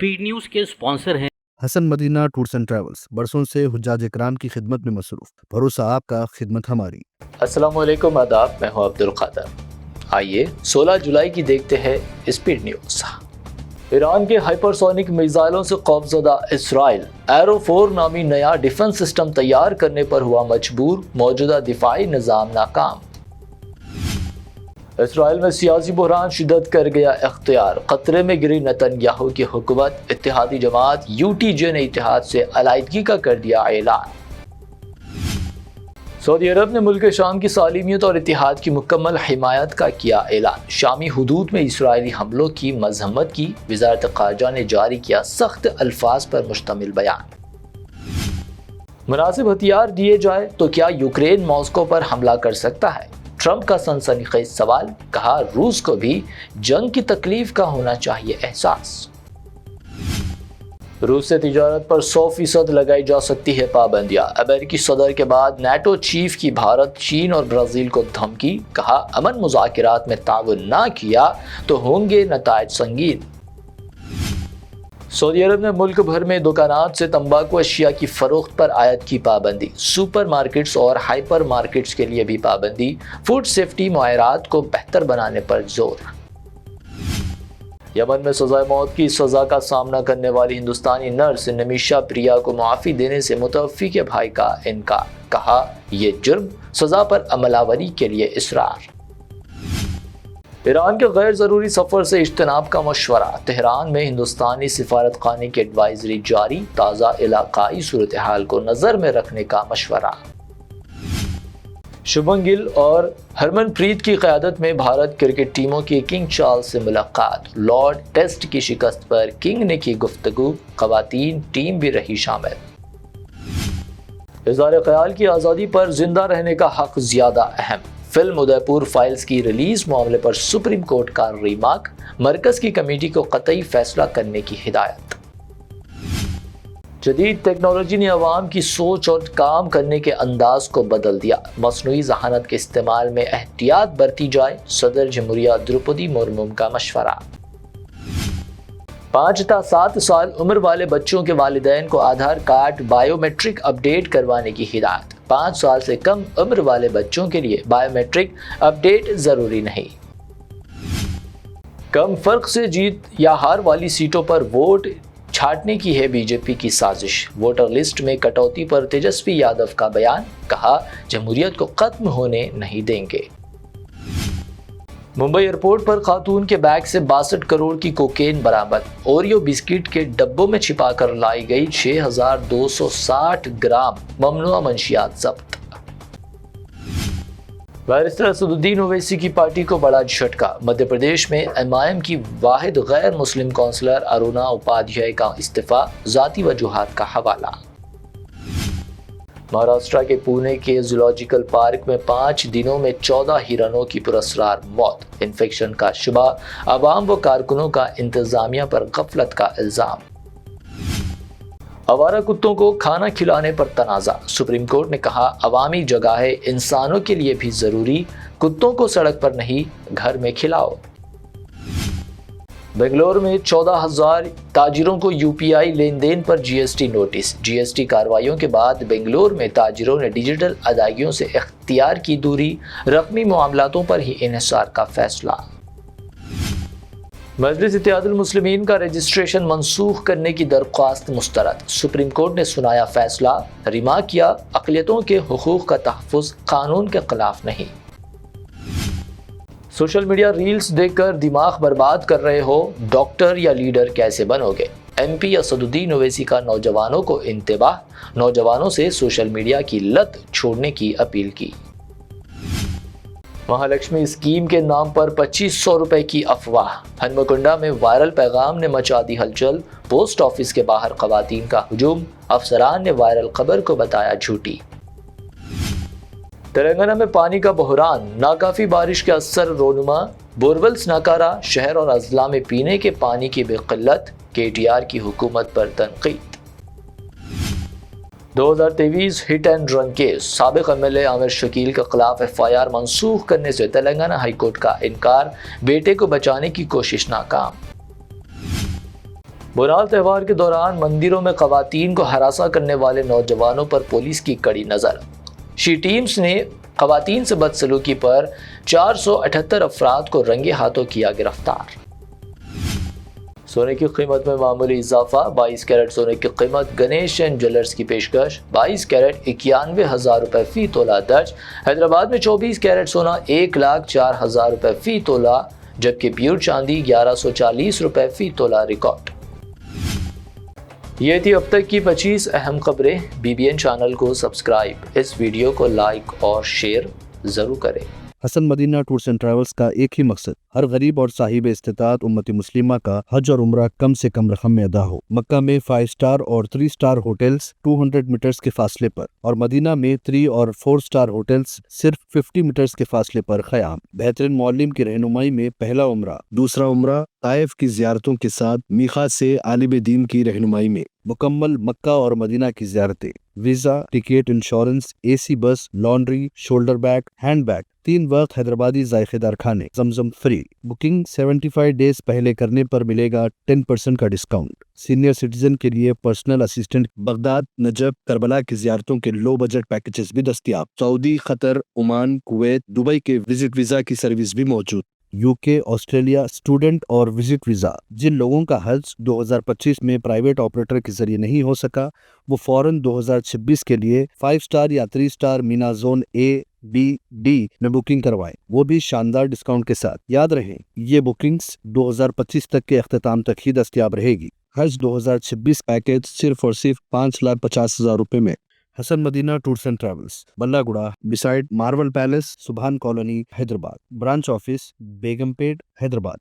Speed news के sponsor हैं Hasan Madina tours and travels, बरसों से हुज्जाज इकराम की खिदमत में मसरूफ। भरोसा आपका, खिदमत हमारी। अस्सलाम वालेकुम, आदाब। मैं हूं अब्दुल क़ादर। आइए 16 जुलाई की देखते हैं स्पीड न्यूज। ईरान के हाइपरसोनिक मिसाइलों से खौफजदा इसराइल एरो 4 नामी नया डिफेंस सिस्टम तैयार करने पर हुआ मजबूर, मौजूदा दिफाई निज़ाम नाकाम। इसराइल में सियासी बहरान शिदत कर गया इख्तियार, खतरे में गिरी नेतन्याहू की हुकूमत। इत्तेहादी जमात UTJ ने इत्तेहाद से अलाइदगी का कर दिया ऐलान। सऊदी अरब ने मुल्क शाम की सालिमियत और इत्तेहाद की मुकम्मल हिमायत का किया ऐलान। शामी हुदूद में इसराइली हमलों की मजम्मत की। वज़ारत ख़ारजा ने जारी किया सख्त अल्फाज पर मुश्तमिल बयान। मुनासिब हथियार दिए जाए तो क्या यूक्रेन मॉस्को पर हमला कर सकता है? ट्रंप का सनसनीखेज सवाल। कहा, रूस को भी जंग की तकलीफ का होना चाहिए एहसास। रूस से तिजारत पर 100% लगाई जा सकती है पाबंदियां। अमेरिकी सदर के बाद नेटो चीफ की भारत, चीन और ब्राजील को धमकी। कहा, अमन मुज़ाकिरात में ताउन ना किया तो होंगे नतायज संगीन। सऊदी अरब ने मुल्क भर में दुकानात से तंबाकू अशिया की फरोख्त पर आयद की पाबंदी। सुपर मार्केट्स और हाइपर मार्केट्स के लिए भी पाबंदी। फूड सेफ्टी मुआयरात को बेहतर बनाने पर जोर। यमन में सज़ाए मौत की सज़ा का सामना करने वाली हिंदुस्तानी नर्स निमिषा प्रिया को मुआफ़ी देने से मुतवफ़्फ़ी के भाई का इनकार। कहा, ये जुर्म, सज़ा पर अमलावरी के लिए इसरार। ईरान के गैर ज़रूरी सफ़र से इज्तनाब का मशवरा। तेहरान में हिंदुस्तानी सिफारत खाने की एडवाइजरी जारी। ताज़ा इलाकाई सूरत हाल को नज़र में रखने का मशवरा। शुभमन गिल और हरमनप्रीत की क़यादत में भारत क्रिकेट टीमों की किंग चार्ल्स से मुलाकात। लॉर्ड टेस्ट की शिकस्त पर किंग ने की गुफ्तगू। ख़वातीन टीम भी रही शामिल। इज़हार ख्याल की आज़ादी पर जिंदा रहने का हक ज़्यादा अहम। फिल्म उदयपुर फाइल्स की रिलीज मामले पर सुप्रीम कोर्ट का रिमार्क। मरकज की कमेटी को कतई फैसला करने की हिदायत। जदीद टेक्नोलॉजी ने अवाम की सोच और काम करने के अंदाज को बदल दिया। मसनूई ज़हानत के इस्तेमाल में एहतियात बरती जाए। सदर जमहूरिया द्रौपदी मुर्मू का मशवरा। 5 ta 7 साल उम्र वाले बच्चों के वालिदैन को आधार कार्ड बायोमेट्रिक अपडेट करवाने की हिदायत। 5 साल से कम उम्र वाले बच्चों के लिए बायोमेट्रिक अपडेट जरूरी नहीं। कम फर्क से जीत या हार वाली सीटों पर वोट छांटने की है बीजेपी की साजिश। वोटर लिस्ट में कटौती पर तेजस्वी यादव का बयान। कहा, जमहूरियत को खत्म होने नहीं देंगे। मुंबई एयरपोर्ट पर खातून के बैग से 62 करोड़ की कोकेन बरामद। ओरियो बिस्किट के डब्बों में छिपाकर लाई गई 6260 ग्राम ममनुआ मंशियात जब्त। बैरिस्टर असदुद्दीन ओवैसी की पार्टी को बड़ा झटका। मध्य प्रदेश में MIM की वाहिद गैर मुस्लिम काउंसलर अरुणा उपाध्याय का इस्तीफा। ज़ाती वजूहात का हवाला। महाराष्ट्र के पुणे के जूलॉजिकल पार्क में 5 दिनों में 14 हिरणों की पुरस्कार मौत। इन्फेक्शन का शुबा। अवाम व कारकुनों का इंतजामिया पर गफलत का इल्जाम। आवारा कुत्तों को खाना खिलाने पर तनाज़ा। सुप्रीम कोर्ट ने कहा, अवामी जगहें इंसानों के लिए भी ज़रूरी। कुत्तों को सड़क पर नहीं, घर में खिलाओ। बेंगलोर में 14,000 ताजिरों को UPI लेन देन पर GST नोटिस। GST कार्रवाइयों के बाद बेंगलोर में ताजिरों ने डिजिटल अदायगियों से इख्तियार की दूरी। रकमी मामलातों पर ही इन्हिसार का फैसला। मजलिस इत्तेहादुल मुस्लिमीन का रजिस्ट्रेशन मनसूख करने की दरख्वास्त मुस्तरद। सुप्रीम कोर्ट ने सुनाया फैसला। रिमार्क किया, अक़लियतों के हुकूक का तहफ़्फ़ुज़ कानून के खिलाफ नहीं। सोशल मीडिया रील्स देखकर दिमाग बर्बाद कर रहे हो, डॉक्टर या लीडर कैसे बनोगे? MP असदुद्दीन ओवैसी का नौजवानों को इंतबाह। नौजवानों से सोशल मीडिया की लत छोड़ने की अपील की। महालक्ष्मी स्कीम के नाम पर 2500 रुपए की अफवाह। हनुमकुंडा में वायरल पैगाम ने मचा दी हलचल। पोस्ट ऑफिस के बाहर खवातीन का हुजूम। अफसरान ने वायरल खबर को बताया झूठी। तेलंगाना में पानी का बहरान। नाकाफी बारिश के असर रोनुमा। बोरवेल्स नाकारा। शहर और अजला में पीने के पानी की बेकिल्लत। KTR की हुकूमत पर तनकीद। 2023 हिट एंड रन केस। साबिक MLA आमिर शकील के खिलाफ FIR मनसूख करने से तेलंगाना हाईकोर्ट का इनकार। बेटे को बचाने की कोशिश नाकाम। بونال تہوار کے دوران مندروں میں خواتین کو ہراساں کرنے والے نوجوانوں پر پولیس کی کڑی نظر۔ شی ٹیمز نے خواتین سے بدسلوکی پر 478 افراد کو رنگے ہاتھوں کیا گرفتار۔ سونے کی قیمت میں معمولی اضافہ، 22 کیرٹ سونے کی قیمت گنیش چند جیولرز کی پیشکش 22 کیرٹ 91,000 روپے فی تولہ درج۔ حیدرآباد میں 24 کیرٹ سونا 1,04,000 روپے فی تولہ، جبکہ پیور چاندی 1,140 روپے فی تولہ ریکارڈ۔ یہ تھی اب تک کی 25 اہم خبریں۔ BBN چینل کو سبسکرائب، اس ویڈیو کو لائک اور شیئر ضرور کریں۔ حسن مدینہ ٹورز اینڈ ٹریولز کا ایک ہی مقصد، ہر غریب اور صاحب استطاعت امت مسلمہ کا حج اور عمرہ کم سے کم رقم میں ادا ہو۔ مکہ میں 5 سٹار اور 3 سٹار ہوٹلز 200 میٹرز کے فاصلے پر، اور مدینہ میں 3 اور 4 سٹار ہوٹلز صرف 50 میٹرز کے فاصلے پر قیام۔ بہترین معلم کی رہنمائی میں پہلا عمرہ، دوسرا عمرہ طائف کی زیارتوں کے ساتھ میقات سے عالم دین کی رہنمائی میں، مکمل مکہ اور مدینہ کی زیارتیں، visa, ticket, insurance, AC bus, laundry, shoulder bag, hand bag, 3 وقت حیدرآبادی ذائقے دار کھانے، زمزم فری۔ بکنگ 75 ڈیز پہلے کرنے پر ملے گا 10% کا ڈسکاؤنٹ۔ سینئر سٹیزن کے لیے personal assistant, Baghdad, Najaf, Karbala کی زیارتوں کے لو بجٹ پیکیجز بھی دستیاب۔ سعودی، قطر، عمان، کویت، دبئی کے وزٹ ویزا کی سروس بھی موجود۔ UK، آسٹریلیا اسٹوڈنٹ اور وزٹ ویزا۔ جن لوگوں کا حج 2025 میں پرائیویٹ آپریٹر کے ذریعے نہیں ہو سکا، وہ فوراً 2026 کے لیے 5 سٹار یا 3 star Mina zone A، B، D میں بکنگ کروائیں، وہ بھی شاندار ڈسکاؤنٹ کے ساتھ۔ یاد رہیں، یہ بکنگز 2025 تک کے اختتام تک ہی دستیاب رہے گی۔ حج 2026 پیکیج صرف اور صرف 5,50,000 روپے میں۔ حسن مدینہ ٹورز اینڈ ٹریولز، بلہ گڑا، بسائڈ مارول پیلس، سبحان کالونی، حیدرآباد۔ برانچ آفس، بیگم پیٹ، حیدرآباد۔